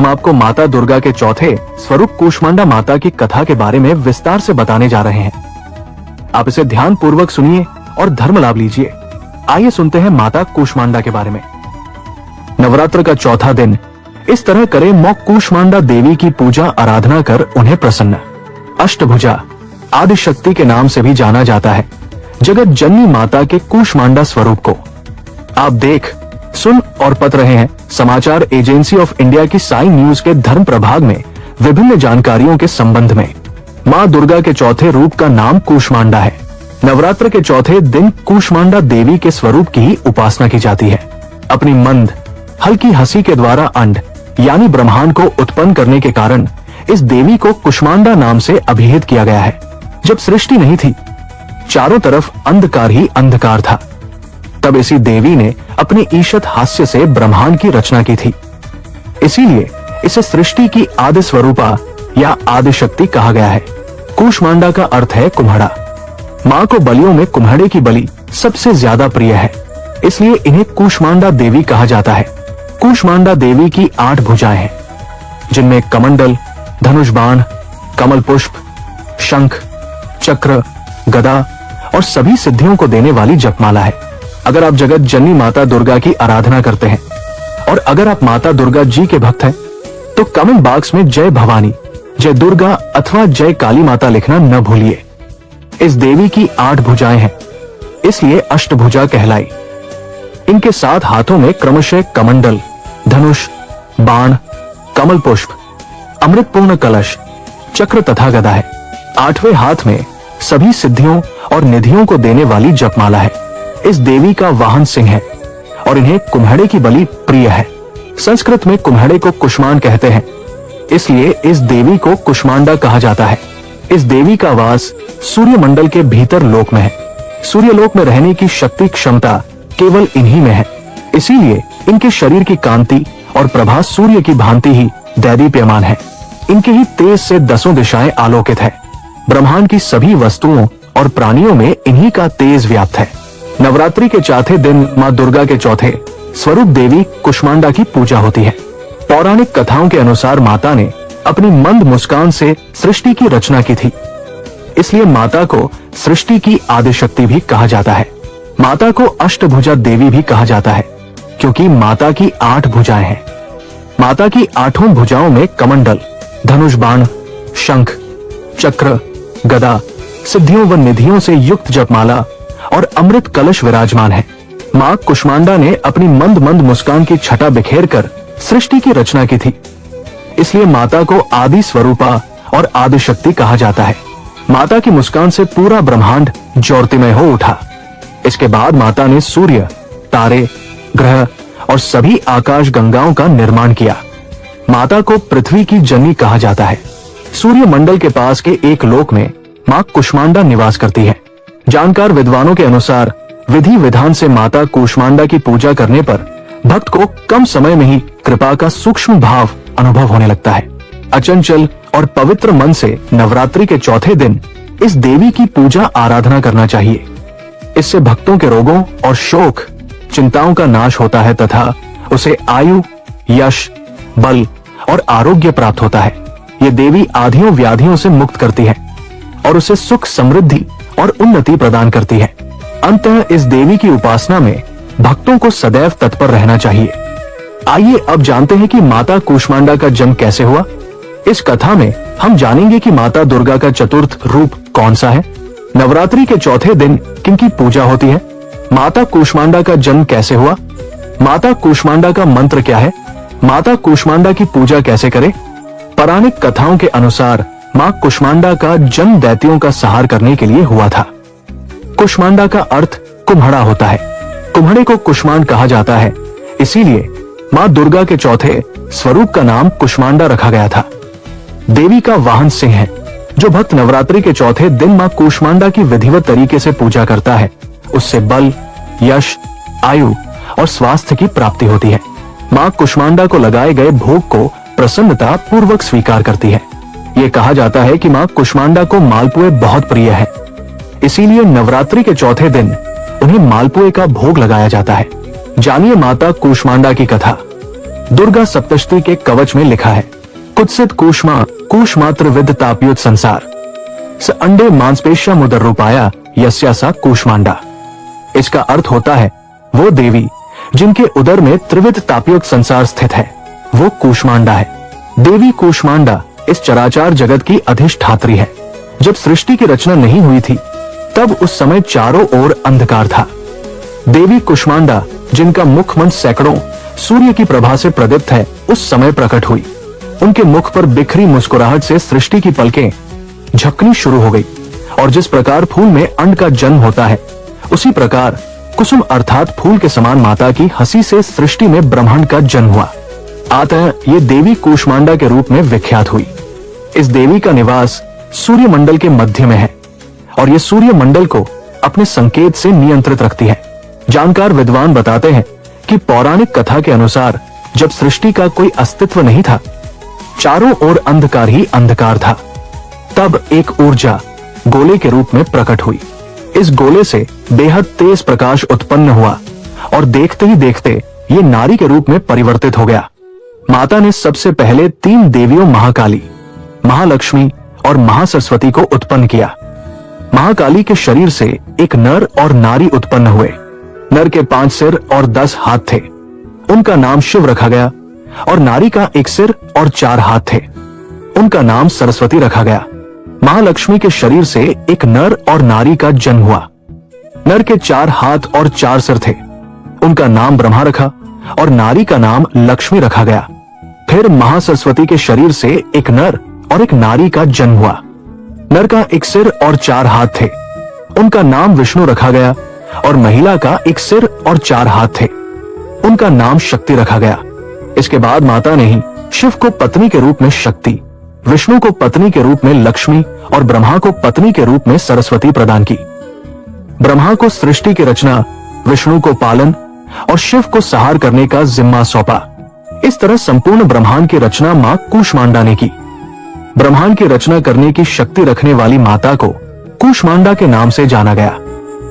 आपको माता दुर्गा के चौथे स्वरूप कूष्मांडा माता की कथा के बारे में विस्तार से बताने जा रहे हैं। आप इसे ध्यान पूर्वक सुनिए और धर्म लाभ लीजिए। आइए सुनते हैं माता कूष्मांडा के बारे में। नवरात्र का चौथा दिन इस तरह करें, मां कूष्मांडा देवी की पूजा आराधना कर उन्हें प्रसन्न। अष्टभुजा आदि शक्ति के नाम से भी जाना जाता है जगत जननी माता के कूष्मांडा स्वरूप को। आप देख, सुन और पढ़ रहे हैं समाचार एजेंसी ऑफ इंडिया की साई न्यूज के धर्म प्रभाग में विभिन्न जानकारियों के संबंध में। मां दुर्गा के चौथे रूप का नाम कूष्मांडा है। नवरात्र के चौथे दिन कूष्मांडा देवी के स्वरूप की ही उपासना की जाती है। अपनी मंद हल्की हंसी के द्वारा अंड यानी ब्रह्मांड को उत्पन्न करने के कारण इस देवी को कूष्मांडा नाम से अभिहित किया गया है। जब सृष्टि नहीं थी, चारों तरफ अंधकार ही अंधकार था, तब इसी देवी ने अपने ईशत हास्य से ब्रह्मांड की रचना की थी। इसीलिए इसे सृष्टि की आदि स्वरूपा या आदि शक्ति कहा गया है। कूष्मांडा का अर्थ है कुम्हड़ा। मां को बलियों में कुम्हड़े की बलि सबसे ज्यादा प्रिय है, इसलिए इन्हें कूष्मांडा देवी कहा जाता है। कूष्मांडा देवी की 8 भुजाएं हैं, जिनमें कमंडल, धनुष बाण, कमल पुष्प, शंख, चक्र, गदा और सभी सिद्धियों को देने वाली जपमाला है। अगर आप जगत जननी माता दुर्गा की आराधना करते हैं और अगर आप माता दुर्गा जी के भक्त हैं, तो कमेंट बॉक्स में जय भवानी, जय दुर्गा अथवा जय काली माता लिखना न भूलिए। इस देवी की 8 भुजाएं हैं, इसलिए अष्टभुजा कहलाई। इनके 7 हाथों में क्रमशः कमंडल, धनुष, बाण, कमल पुष्प, अमृतपूर्ण कलश, चक्र तथा गदा है। 8वें हाथ में सभी सिद्धियों और निधियों को देने वाली जपमाला है। इस देवी का वाहन सिंह है और इन्हें कुम्हड़े की बलि प्रिय है। संस्कृत में कुम्हड़े को कुष्मांड कहते हैं, इसलिए इस देवी को कुष्मांडा कहा जाता है। इस देवी का वास सूर्य मंडल के भीतर लोक में है। सूर्य लोक में रहने की शक्ति क्षमता केवल इन्हीं में है, इसीलिए इनके शरीर की कांति और प्रभा सूर्य की भांति ही दैदीप्यमान है। इनके ही तेज से 10 दिशाएं आलोकित है। ब्रह्मांड की सभी वस्तुओं और प्राणियों में इन्हीं का तेज व्याप्त है। नवरात्रि के चौथे दिन मां दुर्गा के चौथे स्वरूप देवी कूष्मांडा की पूजा होती है। पौराणिक कथाओं के अनुसार माता ने अपनी मंद मुस्कान से सृष्टि की रचना की थी, इसलिए माता को सृष्टि की आदि शक्ति भी कहा जाता है। माता को अष्टभुजा देवी भी कहा जाता है, क्योंकि माता की 8 भुजाएं हैं। माता की 8 भुजाओं में कमंडल, धनुष बाण, शंख, चक्र, गदा, सिद्धियों व निधियों से युक्त जपमाला और अमृत कलश विराजमान है। मां कूष्मांडा ने अपनी मंद मंद मुस्कान की छटा बिखेर कर सृष्टि की रचना की थी, इसलिए माता को आदि स्वरूपा और आदि शक्ति कहा जाता है। माता की मुस्कान से पूरा ब्रह्मांड ज्योतिमय हो उठा। इसके बाद माता ने सूर्य, तारे, ग्रह और सभी आकाश गंगाओं का निर्माण किया। माता को पृथ्वी की जननी कहा जाता है। सूर्य मंडल के पास के एक लोक में मां कूष्मांडा निवास करती है। जानकार विद्वानों के अनुसार विधि विधान से माता कूष्मांडा की पूजा करने पर भक्त को कम समय में ही कृपा का सूक्ष्म भाव अनुभव होने लगता है। अचंचल और पवित्र मन से नवरात्रि के चौथे दिन इस देवी की पूजा आराधना करना चाहिए। इससे भक्तों के रोगों और शोक चिंताओं का नाश होता है तथा उसे आयु, यश, बल और आरोग्य प्राप्त होता है। ये देवी आधियों व्याधियों से मुक्त करती है और उसे सुख, समृद्धि और उन्नति प्रदान करती है। अंततः इस देवी की उपासना में भक्तों को सदैव तत्पर रहना चाहिए। आइए अब जानते हैं कि माता कूष्मांडा का जन्म कैसे हुआ। इस कथा में हम जानेंगे कि माता दुर्गा का चतुर्थ रूप कौन सा है, नवरात्रि के चौथे दिन किनकी पूजा होती है, माता कूष्मांडा का जन्म कैसे हुआ, माता कूष्मांडा का मंत्र क्या है, माता कूष्मांडा की पूजा कैसे करें। पौराणिक कथाओं के अनुसार मां कूष्मांडा का जन्म दैत्यों का संहार करने के लिए हुआ था। कूष्मांडा का अर्थ कुम्हड़ा होता है। कुम्हड़े को कूष्मांड कहा जाता है, इसीलिए मां दुर्गा के चौथे स्वरूप का नाम कूष्मांडा रखा गया था। देवी का वाहन सिंह है। जो भक्त नवरात्रि के चौथे दिन मां कूष्मांडा की विधिवत तरीके से पूजा करता है, उससे बल, यश, आयु और स्वास्थ्य की प्राप्ति होती है। मां कूष्मांडा को लगाए गए भोग को प्रसन्नता पूर्वक स्वीकार करती है। ये कहा जाता है कि मां कूष्मांडा को मालपुए बहुत प्रिय है, इसीलिए नवरात्रि के चौथे दिन उन्हें मालपुए का भोग लगाया जाता है। जानिए माता कूष्मांडा की कथा। दुर्गा सप्तशती के कवच में लिखा है, कुत्सित कूष्मा कूष्मात्र विद ताप्युत संसार स अंडे मांसपेशिया मुदर रूपाया यस्या सा कूष्मांडा। इसका अर्थ होता है वो देवी जिनके उदर में त्रिविध ताप्युत संसार स्थित है, वो कूष्मांडा है। देवी कूष्मांडा इस चराचार जगत की अधिष्ठात्री है। जब सृष्टि की रचना नहीं हुई थी तब उस समय चारों ओर अंधकार था। देवी कूष्मांडा जिनका मुखमंड सैकड़ों सूर्य की प्रभा से प्रदीप्त है, उस समय प्रकट हुई। उनके मुख पर बिखरी मुस्कुराहट से सृष्टि की पलकें झपकनी शुरू हो गई और जिस प्रकार फूल में अंड का जन्म होता है उसी प्रकार कुसुम अर्थात फूल के समान माता की हंसी से सृष्टि में ब्रह्मांड का जन्म हुआ। अतः ये देवी कूष्मांडा के रूप में विख्यात हुई। इस देवी का निवास सूर्य मंडल के मध्य में है और ये सूर्य मंडल को अपने संकेत से नियंत्रित रखती है। जानकार विद्वान बताते हैं कि पौराणिक कथा के अनुसार जब सृष्टि का कोई अस्तित्व नहीं था, चारों ओर अंधकार ही अंधकार था, तब एक ऊर्जा गोले के रूप में प्रकट हुई। इस गोले से बेहद तेज प्रकाश उत्पन्न हुआ और देखते ही देखते ये नारी के रूप में परिवर्तित हो गया। माता ने सबसे पहले 3 देवियों महाकाली, महालक्ष्मी और महासरस्वती को उत्पन्न किया। महाकाली के शरीर से एक नर और नारी उत्पन्न हुए। नर के 5 सिर और 10 हाथ थे, उनका नाम शिव रखा गया, और नारी का 1 सिर और 4 हाथ थे, उनका नाम सरस्वती रखा गया। महालक्ष्मी के शरीर से एक नर और नारी का जन्म हुआ। नर के 4 हाथ और 4 सिर थे, उनका नाम ब्रह्मा रखा और नारी का नाम लक्ष्मी रखा गया। फिर महासरस्वती के शरीर से एक नर और एक नारी का जन्म हुआ। नर का 1 सिर और 4 हाथ थे, उनका नाम विष्णु रखा गया, और महिला का 1 सिर और 4 हाथ थे, उनका नाम शक्ति रखा गया। इसके बाद माता ने ही शिव को पत्नी के रूप में शक्ति, विष्णु को पत्नी के रूप में लक्ष्मी और ब्रह्मा को पत्नी के रूप में सरस्वती प्रदान की। ब्रह्मा को सृष्टि की रचना, विष्णु को पालन और शिव को सहार करने का जिम्मा सौंपा। इस तरह संपूर्ण ब्रह्मांड की रचना मां कूष्मांडा ने की। ब्रह्मांड की रचना करने की शक्ति रखने वाली माता को कूष्मांडा के नाम से जाना गया।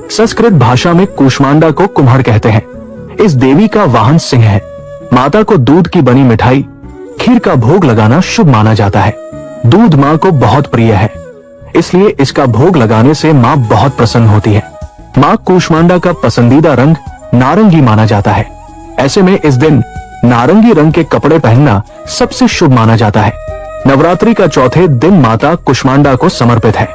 संस्कृत भाषा में कूष्मांडा को कुम्हार कहते हैं। इस देवी का वाहन सिंह है। माता को दूध की बनी मिठाई, खीर का भोग लगाना शुभ माना जाता है। दूध माँ को बहुत प्रिय है, इसलिए इसका भोग लगाने से माँ बहुत प्रसन्न होती है। माँ कूष्मांडा का पसंदीदा रंग नारंगी माना जाता है। ऐसे में इस दिन नारंगी रंग के कपड़े पहनना सबसे शुभ माना जाता है। नवरात्रि का चौथे दिन माता कूष्मांडा को समर्पित है।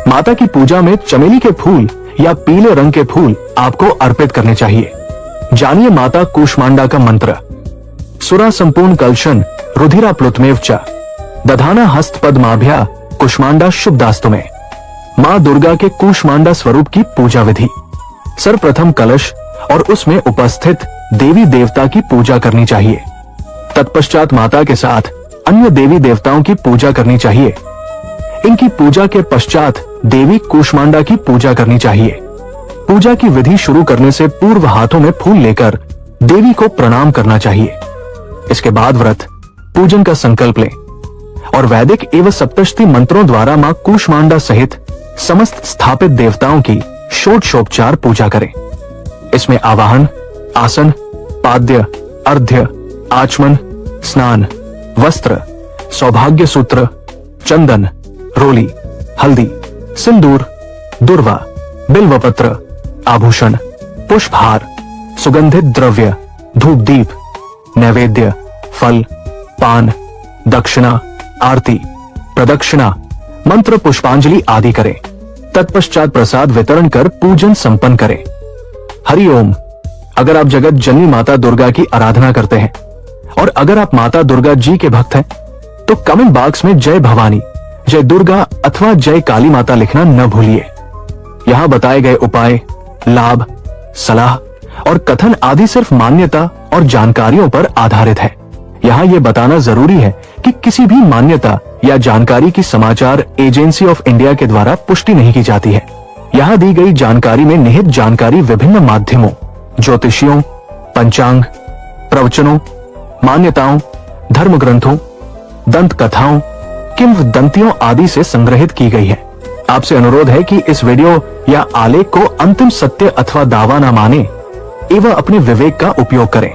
माता की पूजा में चमेली के फूल या पीले रंग के फूल आपको अर्पित करने चाहिए। जानिए माता कूष्मांडा का मंत्र। सुरा संपूर्ण कलशन रुधिरा प्लुतमेव च दधाना हस्त पद्माभ्या कूष्मांडा शुभदास्तु में। माँ दुर्गा के कूष्मांडा स्वरूप की पूजा विधि। सर्वप्रथम कलश और उसमें उपस्थित देवी देवता की पूजा करनी चाहिए। तत्पश्चात माता के साथ अन्य देवी देवताओं की पूजा करनी चाहिए। इनकी पूजा के पश्चात देवी कूष्मांडा की पूजा करनी चाहिए। पूजा की विधि शुरू करने से पूर्व हाथों में फूल लेकर देवी को प्रणाम करना चाहिए। इसके बाद व्रत पूजन का संकल्प लें और वैदिक एवं सप्तशती मंत्रों द्वारा मां कूष्मांडा सहित समस्त स्थापित देवताओं की षोडशोपचार पूजा करें। इसमें आवाहन, आसन, पाद्य, अर्घ्य, आचमन, स्नान, वस्त्र, सौभाग्य सूत्र, चंदन, रोली, हल्दी, सिंदूर, दुर्वा, बिल्वपत्र, आभूषण, पुष्पहार, सुगंधित द्रव्य, धूप दीप, नैवेद्य, फल, पान, दक्षिणा, आरती, प्रदक्षिणा, मंत्र पुष्पांजलि आदि करें। तत्पश्चात प्रसाद वितरण कर पूजन संपन्न करें। हरिओम। अगर आप जगत जननी माता दुर्गा की आराधना करते हैं और अगर आप माता दुर्गा जी के भक्त हैं तो कमेंट बॉक्स में जय भवानी, जय दुर्गा अथवा जय काली माता लिखना न भूलिए। यहाँ बताए गए उपाय, लाभ, सलाह और कथन आदि सिर्फ मान्यता और जानकारियों पर आधारित है। यहाँ ये बताना जरूरी है कि किसी भी मान्यता या जानकारी की समाचार एजेंसी ऑफ इंडिया के द्वारा पुष्टि नहीं की जाती है। यहाँ दी गई जानकारी में निहित जानकारी विभिन्न माध्यमों, ज्योतिषियों, पंचांग, प्रवचनों, मान्यताओं, धर्म ग्रंथों, दंत कथाओं, किंवदंतियों आदि से संग्रहित की गई है। आपसे अनुरोध है कि इस वीडियो या आलेख को अंतिम सत्य अथवा दावा न माने एवं अपने विवेक का उपयोग करें।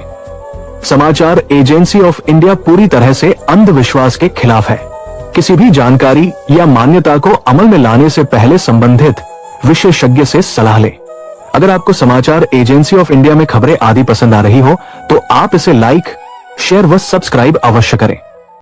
समाचार एजेंसी ऑफ इंडिया पूरी तरह से अंधविश्वास के खिलाफ है। किसी भी जानकारी या मान्यता को अमल में लाने से पहले संबंधित विशेषज्ञ से सलाह लें। अगर आपको समाचार एजेंसी ऑफ इंडिया में खबरें आदि पसंद आ रही हो तो आप इसे लाइक, शेयर व सब्सक्राइब अवश्य करें।